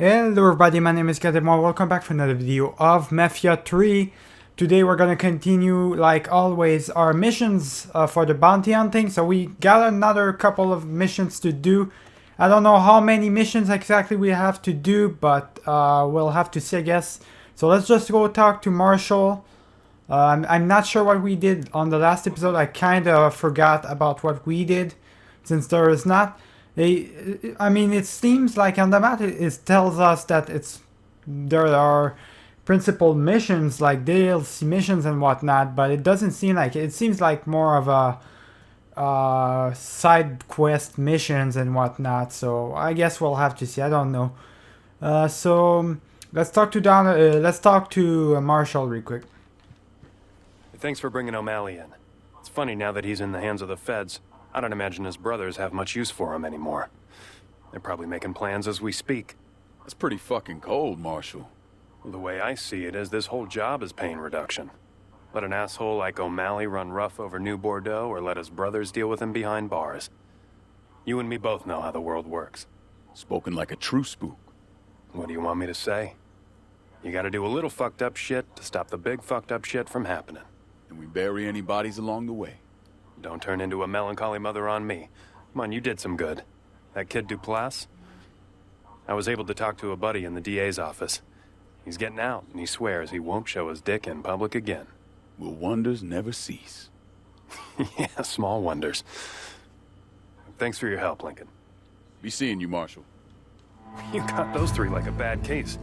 Hello everybody, my name is Kademar. Welcome back for another video of Mafia 3. Today we're gonna continue, like always, our missions for the bounty hunting. So we got another couple of missions to do. I don't know how many missions exactly we have to do, but we'll have to see, I guess. So let's just go talk to Marshall. I'm not sure what we did on the last episode. I kind of forgot about what we did, since there is not... I mean, it seems like on the map it tells us that there are principal missions like DLC missions and whatnot, but it doesn't seem like it. It seems like more of a side quest missions and whatnot. So I guess we'll have to see. I don't know. So let's talk to Marshall real quick. Thanks for bringing O'Malley in. It's funny now that he's in the hands of the feds. I don't imagine his brothers have much use for him anymore. They're probably making plans as we speak. That's pretty fucking cold, Marshal. The way I see it is this whole job is pain reduction. Let an asshole like O'Malley run rough over New Bordeaux, or let his brothers deal with him behind bars. You and me both know how the world works. Spoken like a true spook. What do you want me to say? You gotta do a little fucked up shit to stop the big fucked up shit from happening. And we bury any bodies along the way. Don't turn into a melancholy mother on me. Come on, you did some good. That kid Duplass? I was able to talk to a buddy in the DA's office. He's getting out, and he swears he won't show his dick in public again. Will wonders never cease? Yeah, small wonders. Thanks for your help, Lincoln. Be seeing you, Marshal. You got those three like a bad case.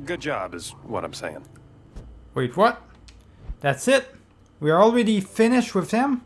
Good job is what I'm saying. Wait, what? That's it? We are already finished with him?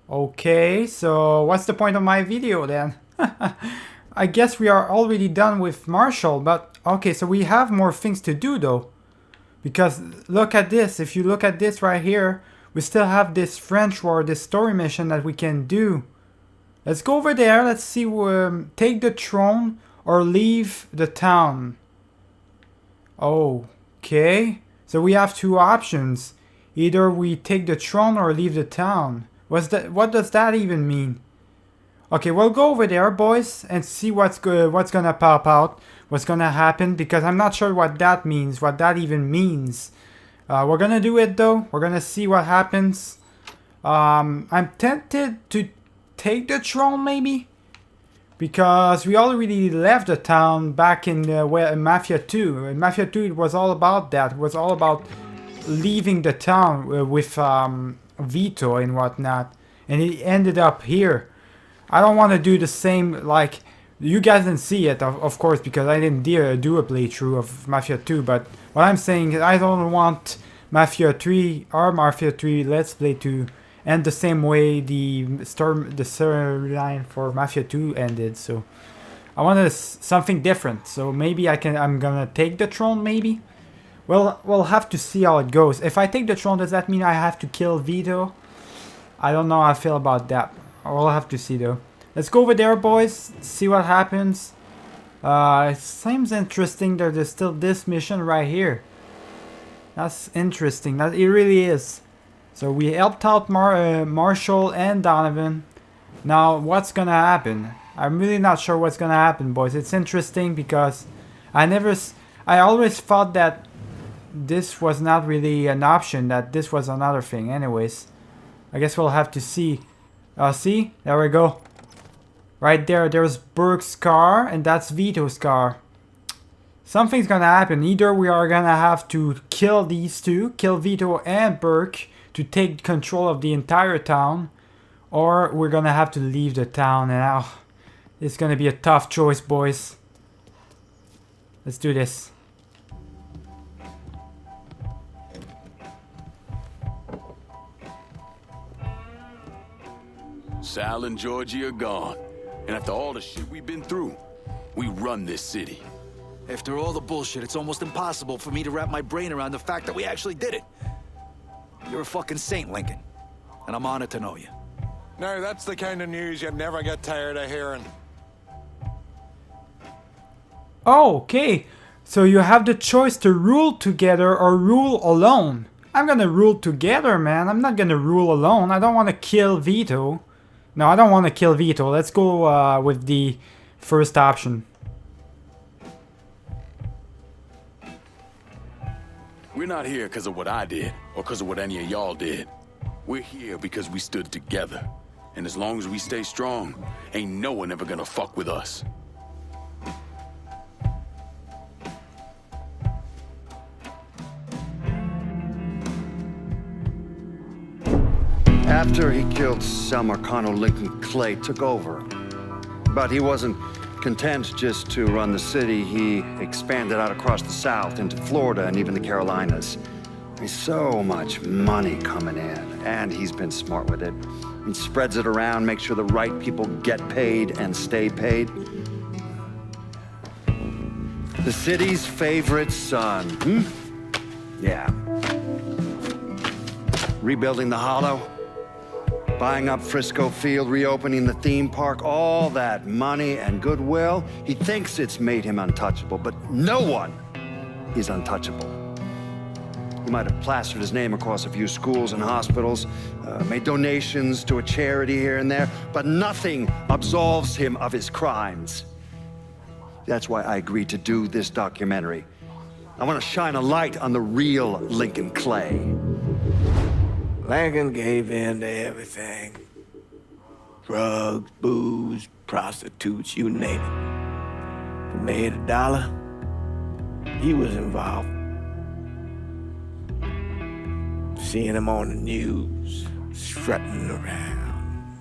Okay, so what's the point of my video then? I guess we are already done with Marshall, but okay, so we have more things to do though. Because look at this, if you look at this right here, we still have this French war, this story mission that we can do. Let's go over there, let's see, take the throne or leave the town. Okay, so we have two options. Either we take the throne or leave the town. What does that even mean? Okay, we'll go over there, boys, and see what's gonna pop out, what's gonna happen, because I'm not sure what that means, what that even means. We're gonna do it though. We're gonna see what happens. I'm tempted to take the throne maybe, because we already left the town back in Mafia 2. In Mafia 2, it was all about that. It was all about leaving the town with Vito and whatnot, and it ended up here. I don't want to do the same, like, you guys didn't see it of course, because I didn't do a playthrough of Mafia 2, but what I'm saying is I don't want Mafia 3 or Mafia 3 Let's Play to end the same way the storyline for Mafia 2 ended. So I wanted something different, so maybe I'm gonna take the throne maybe. Well, we'll have to see how it goes. If I take the throne, does that mean I have to kill Vito? I don't know how I feel about that. We'll have to see though. Let's go over there, boys. See what happens. It seems interesting that there's still this mission right here. That's interesting. That it really is. So we helped out Marshall and Donovan. Now, what's gonna happen? I'm really not sure what's gonna happen, boys. It's interesting because I always thought that this was not really an option, that this was another thing. Anyways, I guess we'll have to see. See? There we go. Right there, there's Burke's car, and that's Vito's car. Something's gonna happen. Either we are gonna have to kill these two, kill Vito and Burke, to take control of the entire town, or we're gonna have to leave the town, and it's gonna be a tough choice, boys. Let's do this. Sal and Georgie are gone. And after all the shit we've been through, we run this city. After all the bullshit, it's almost impossible for me to wrap my brain around the fact that we actually did it. You're a fucking saint, Lincoln. And I'm honored to know you. Now, that's the kind of news you'd never get tired of hearing. Okay, so you have the choice to rule together or rule alone. I'm gonna rule together, man. I'm not gonna rule alone. I don't want to kill Vito. No, I don't want to kill Vito. Let's go with the first option. We're not here because of what I did, or because of what any of y'all did. We're here because we stood together. And as long as we stay strong, ain't no one ever gonna fuck with us. After he killed Selma, Colonel Lincoln Clay took over. But he wasn't content just to run the city. He expanded out across the South into Florida and even the Carolinas. There's so much money coming in, and he's been smart with it. He spreads it around, makes sure the right people get paid and stay paid. The city's favorite son, Yeah. Rebuilding the Hollow, buying up Frisco Field, reopening the theme park, all that money and goodwill. He thinks it's made him untouchable, but no one is untouchable. He might have plastered his name across a few schools and hospitals, made donations to a charity here and there, but nothing absolves him of his crimes. That's why I agreed to do this documentary. I want to shine a light on the real Lincoln Clay. Lincoln gave in to everything. Drugs, booze, prostitutes, you name it. If he made $1, he was involved. Seeing him on the news, strutting around.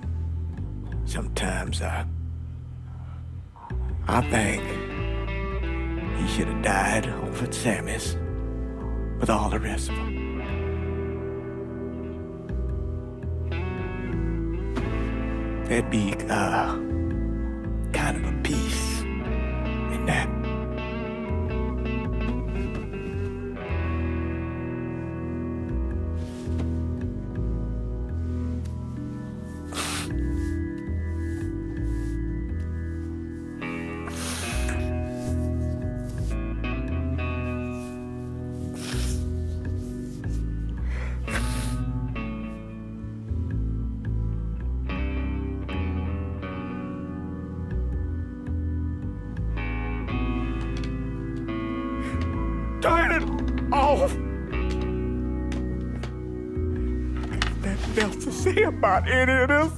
Sometimes I think he should have died over at Sammy's with all the rest of them. There'd be kind of a peace in that. Turn it off! Nothing else to say about any of this.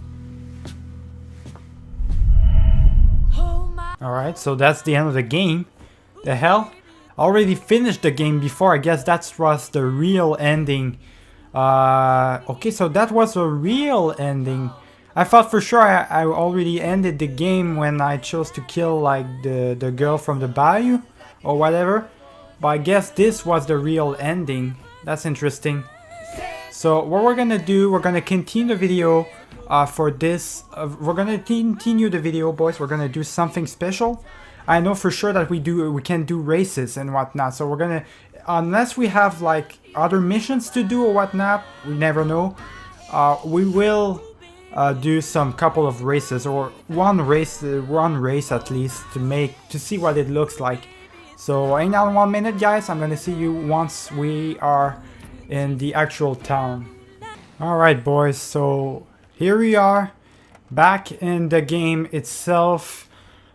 Alright, so that's the end of the game. The hell? I already finished the game before. I guess that was the real ending. Okay, so that was a real ending. I thought for sure I already ended the game when I chose to kill like the girl from the bayou or whatever. But I guess this was the real ending. That's interesting. So what we're gonna do, we're gonna continue the video for this. We're gonna continue the video, boys. We're gonna do something special. I know for sure that we can do races and whatnot. So we're gonna, unless we have like other missions to do or whatnot, we never know. We will do some couple of races or one race at least to see what it looks like. So hang on 1 minute, guys. I'm gonna see you once we are in the actual town. Alright, boys, so here we are back in the game itself.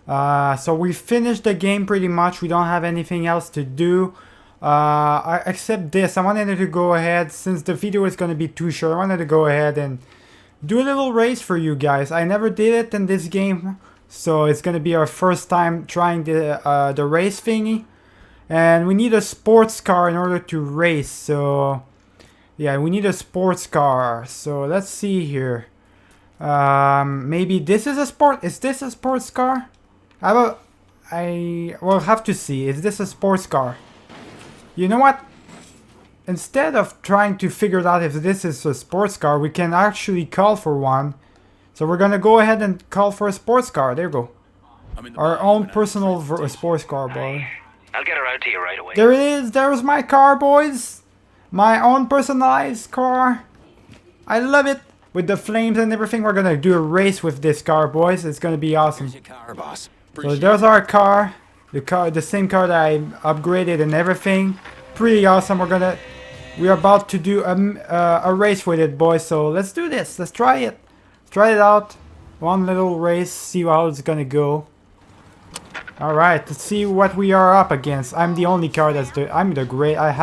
So we finished the game pretty much. We don't have anything else to do except this. I wanted to go ahead, since the video is gonna be too short, I wanted to go ahead and do a little race for you guys. I never did it in this game, so it's gonna be our first time trying the race thingy. And we need a sports car in order to race. So yeah, we need a sports car. So let's see here. Maybe this is a sport. Is this a sports car? I will have to see. Is this a sports car? You know what? Instead of trying to figure out if this is a sports car, we can actually call for one. So we're gonna go ahead and call for a sports car. There you go. Our own personal sports car, boy. I'll get her out to you right away. There it is. There's my car, boys. My own personalized car. I love it. With the flames and everything, we're gonna do a race with this car, boys. It's gonna be awesome. Here's your car, boss. So there's our car. The same car that I upgraded and everything. Pretty awesome. We're about to do a race with it, boys. So let's do this. Let's try it. Try it out. One little race. See how it's gonna go. All right, let's see what we are up against. I'm the only car that's I have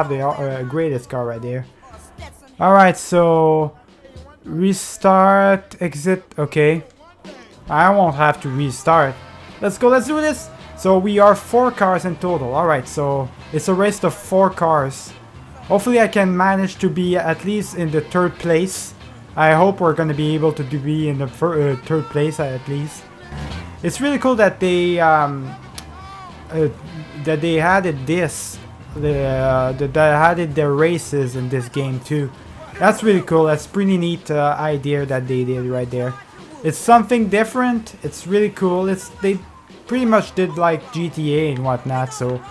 the greatest car right there. All right, so restart, exit. Okay, I won't have to restart. Let's go. Let's do this. So we are 4 cars in total. All right, so it's a race of 4 cars. Hopefully, I can manage to be at least in the 3rd place. I hope we're gonna be able to be in the 3rd place at least. It's really cool that they added this, they added the races in this game too. That's really cool. That's pretty neat idea that they did right there. It's something different. It's really cool. They pretty much did like GTA and whatnot, so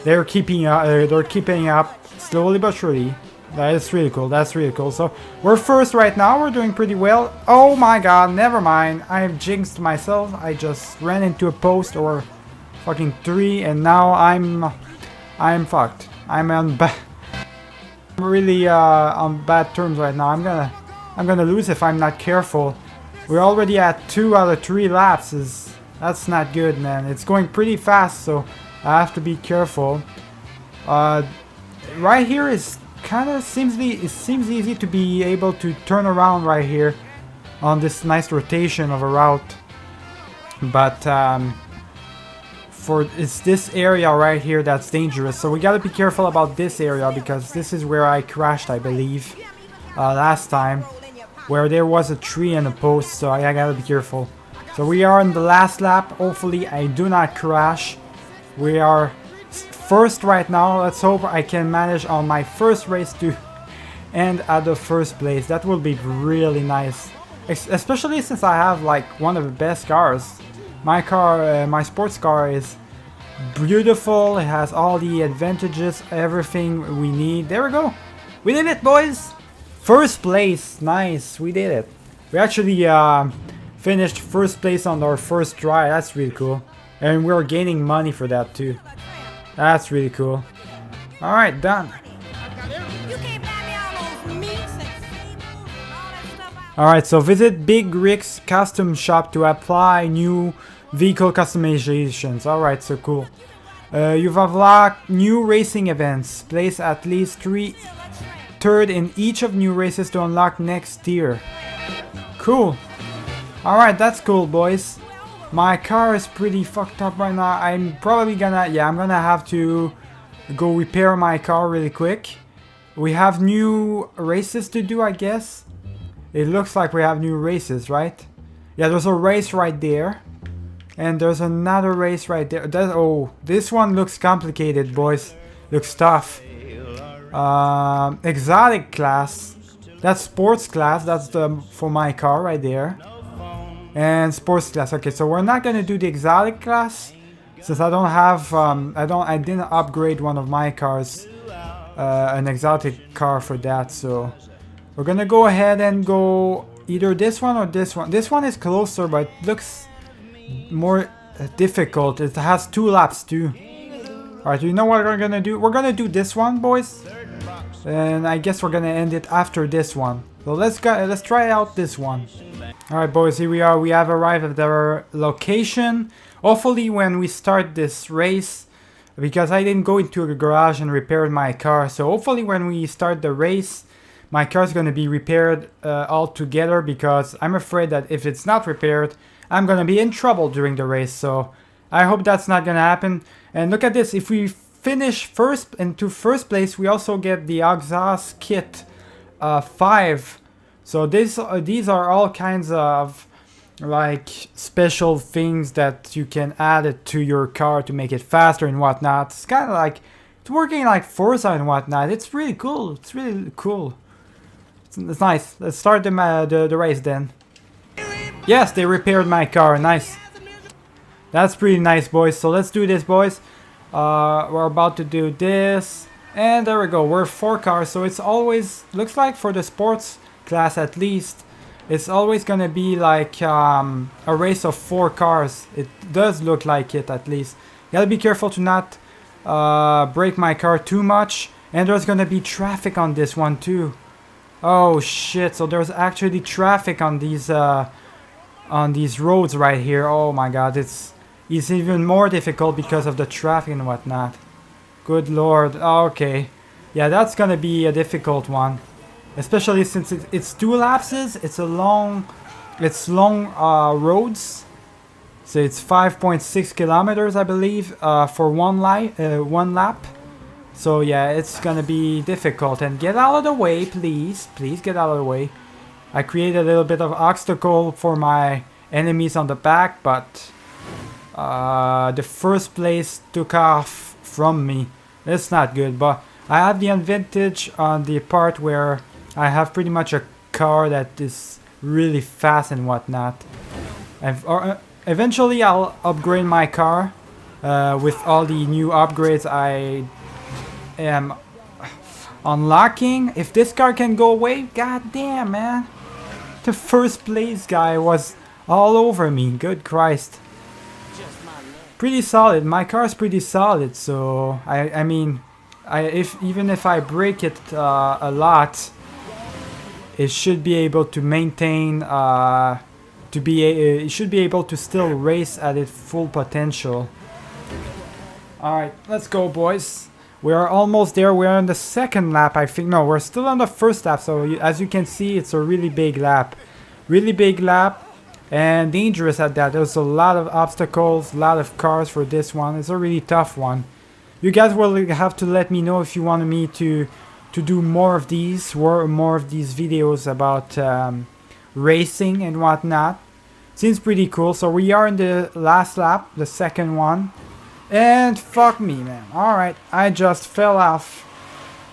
they're keeping up slowly but surely. That is really cool. That's really cool. So we're first right now. We're doing pretty well. Oh my god, never mind. I've jinxed myself. I just ran into a post or fucking 3 and now I'm fucked. I'm really on bad terms right now. I'm gonna lose if I'm not careful. We're already at 2 out of 3 laps. That's not good, man. It's going pretty fast, so I have to be careful. Right here is kind of seems easy to be able to turn around right here on this nice rotation of a route, but it's this area right here that's dangerous, so we gotta be careful about this area because this is where I crashed, I believe, last time, where there was a tree and a post, so I gotta be careful. So we are in the last lap. Hopefully I do not crash. We are first right now. Let's hope I can manage on my first race to end at the 1st place. That will be really nice, especially since I have like one of the best cars. My car, my sports car is beautiful. It has all the advantages, everything we need. There we go. We did it, boys. 1st place. Nice. We did it. We actually finished 1st place on our 1st try. That's really cool. And we're gaining money for that too. That's really cool. Alright, done. Alright, so visit Big Rick's custom shop to apply new vehicle customizations. Alright, so cool. You've unlocked new racing events. Place at least 3rd in each of new races to unlock next tier. Cool. Alright, that's cool, boys. My car is pretty fucked up right now. I'm probably gonna, I'm gonna have to go repair my car really quick. We have new races to do, I guess. It looks like we have new races, right? Yeah, there's a race right there. And there's another race right there. Oh, this one looks complicated, boys. Looks tough. Exotic class. That's sports class. That's for my car right there. And sports class. Okay, so we're not gonna do the exotic class since I don't have I didn't upgrade one of my cars, an exotic car for that. So we're gonna go ahead and go either this one or this one. This one is closer, but it looks more difficult. It has 2 laps too. All right, you know what we're gonna do? We're gonna do this one, boys, and I guess we're gonna end it after this one. So let's try out this one. Alright, boys, here we are. We have arrived at our location. Hopefully when we start this race, because I didn't go into a garage and repair my car, so hopefully when we start the race, my car is going to be repaired all together, because I'm afraid that if it's not repaired, I'm going to be in trouble during the race. So I hope that's not going to happen. And look at this. If we finish first into 1st place, we also get the exhaust kit 5. So these are all kinds of like special things that you can add it to your car to make it faster and whatnot. It's kind of like it's working like Forza and whatnot. It's really cool. It's really cool. It's nice. Let's start the race then. Yes, they repaired my car. Nice. That's pretty nice, boys. So let's do this, boys. We're about to do this, and there we go. We're 4 cars, so it's always looks like for the sports class at least, it's always gonna be like a race of 4 cars. It does look like it at least. Gotta be careful to not break my car too much, and there's gonna be traffic on this one too. Oh shit! So there's actually traffic on these roads right here. Oh my god, it's is even more difficult because of the traffic and whatnot. Good lord. Okay. Yeah, that's gonna be a difficult one. Especially since it's 2 lapses. It's long roads. So it's 5.6 kilometers, I believe, for one lap. So yeah, it's gonna be difficult. And get out of the way, please. Please get out of the way. I created a little bit of obstacle for my enemies on the back, but the first place took off from me. It's not good, but I have the advantage on the part where I have pretty much a car that is really fast and whatnot. Eventually I'll upgrade my car with all the new upgrades I am unlocking. If this car can go away, god damn, man. The first place guy was all over me, good Christ. Pretty solid, my car's pretty solid, so I mean, even if I break it a lot, it should be able to maintain, it should be able to still race at its full potential. Alright, let's go, boys. We are almost there. We're on the second lap, I think. No, we're still on the first lap, so as you can see, it's a really big lap. Really big lap, and dangerous at that. There's a lot of obstacles, a lot of cars for this one. It's a really tough one. You guys will have to let me know if you want me to do more of these videos about racing and whatnot. Seems pretty cool. So we are in the last lap, the second one, and fuck me, man. Alright, I just fell off.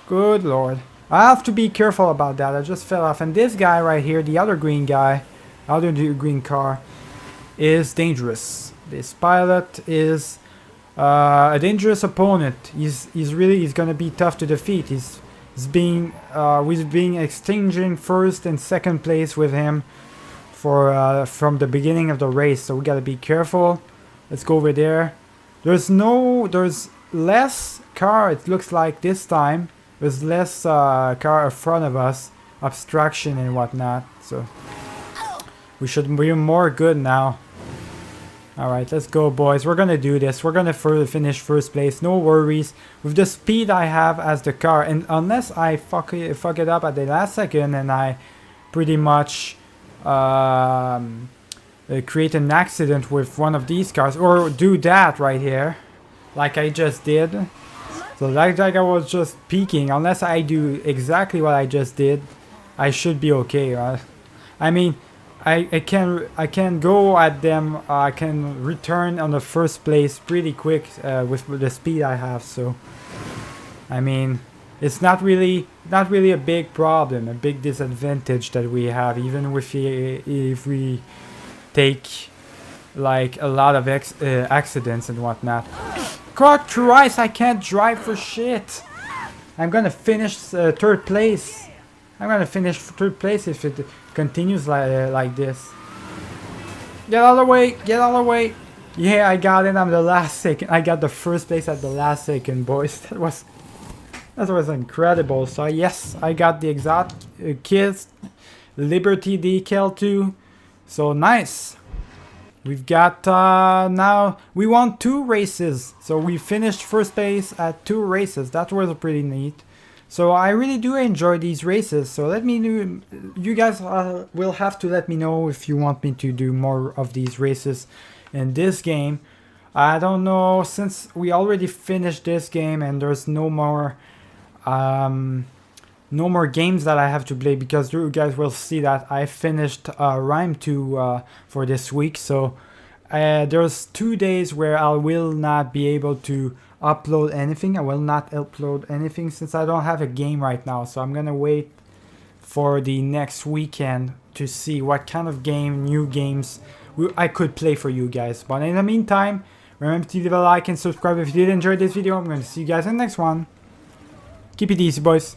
Good lord, I have to be careful about that. I just fell off, and this guy right here, the other green guy, other green car, is dangerous. This pilot is a dangerous opponent. He's gonna be tough to defeat. We've been exchanging first and second place with him for from the beginning of the race, so we gotta be careful. Let's go over there. There's less car, it looks like this time. There's less car in front of us, obstruction and whatnot, so we should be more good now. Alright, let's go, boys. We're gonna do this. We're gonna finish first place. No worries. With the speed I have as the car, and unless I fuck it up at the last second and I pretty much create an accident with one of these cars, or do that right here, like I just did. So like I was just peeking. Unless I do exactly what I just did, I should be okay, right? I mean, I can go at them. I can return on the first place pretty quick with the speed I have. So, I mean, it's not really a big problem, a big disadvantage that we have, even if we take like a lot of accidents and whatnot. God Christ, I can't drive for shit. I'm gonna finish third place. I'm gonna finish third place if it continues like this. Get out of the way! Get out of the way! Yeah, I got it. I'm the last second. I got the first place at the last second, boys. That was incredible. So yes, I got the exact Kids Liberty decal too. So nice. We've got now we won 2 races. So we finished first place at 2 races. That was pretty neat. So I really do enjoy these races. So let me know. You guys will have to let me know if you want me to do more of these races in this game. I don't know, since we already finished this game and there's no more games that I have to play, because you guys will see that I finished Rhyme 2 for this week. So there's 2 days where I will not be able to upload anything. I will not upload anything since I don't have a game right now. So I'm gonna wait for the next weekend to see what kind of new games I could play for you guys. But in the meantime, remember to leave a like and subscribe if you did enjoy this video. I'm going to see you guys in the next one. Keep it easy, boys.